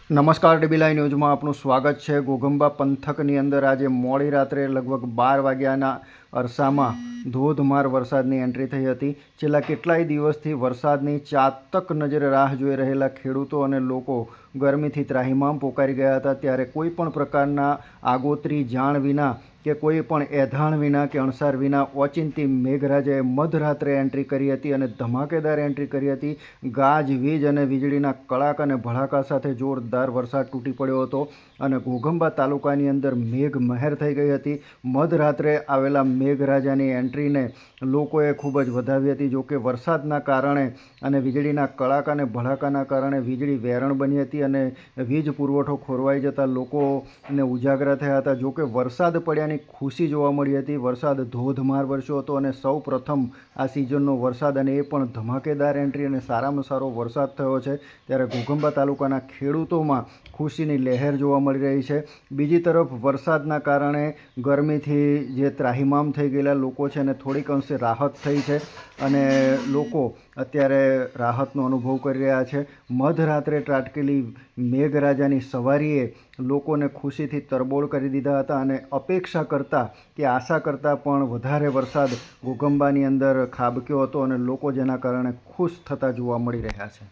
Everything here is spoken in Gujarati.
નમસ્કાર ડીબી લાઈવ ન્યૂઝમાં આપનું સ્વાગત છે। ઘોઘંબા પંથકની અંદર આજે મોડી રાત્રે લગભગ 12 વાગ્યાના અરસામાં ધોધમાર વરસાદની એન્ટ્રી થઈ હતી। છેલ્લા કેટલાય દિવસથી વરસાદની ચાતક નજરે રાહ જોઈ રહેલા ખેડૂતો અને લોકો ગરમીથી ત્રાહિમામ પોકારી ગયા હતા। ત્યારે કોઈ પણ પ્રકારના આગોતરી જાણ વિના કે કોઈ પણ એધાણ વિના કે અણસાર વિના ઓચિંતી મેઘરાજાએ મધરાત્રે એન્ટ્રી કરી હતી અને ધમાકેદાર એન્ટ્રી કરી હતી। ગાજ વીજ અને વીજળીના કડાકા અને ભડાકા સાથે જોરદાર વરસાદ તૂટી પડ્યો હતો અને ઘોઘંબા તાલુકાની અંદર મેઘ મહેર થઈ ગઈ હતી। મધરાત્રે આવેલા મેઘરાજાની એન્ટ્રીને લોકોએ ખૂબ જ વધાવી હતી। જોકે વરસાદના કારણે અને વીજળીના કડાકા અને ભડાકાના કારણે વીજળી વેરણ બની હતી અને વીજ પુરવઠો ખોરવાઈ જતા લોકોને ઉજાગરા થયા હતા। જોકે વરસાદ પડ્યાની ખુશી જોવા મળી હતી। વરસાદ ધોધમાર વરસ્યો હતો અને સૌ પ્રથમ આ સિઝનનો વરસાદ અને એ પણ ધમાકેદાર એન્ટ્રી અને સારામાં સારો વરસાદ થયો છે। ત્યારે ઘોઘંબા તાલુકાના ખેડૂતોમાં ખુશીની લહેર જોવા મળી રહી છે। બીજી તરફ વરસાદના કારણે ગરમીથી જે ત્રાહિમામ થઈ ગયેલા લોકો છે એને થોડીક અંશે રાહત થઈ છે અને લોકો અત્યારે રાહતનો અનુભવ કરી રહ્યા છે। મધરાત્રે ત્રાટકેલી મેઘરાજાની સવારીએ લોકોને ખુશીથી તરબોળ કરી દીધા હતા અને અપેક્ષા કરતાં કે આશા કરતાં પણ વધારે વરસાદ ઘોઘંબાની અંદર ખાબક્યો હતો અને લોકો જેના કારણે ખુશ થતા જોવા મળી રહ્યા છે।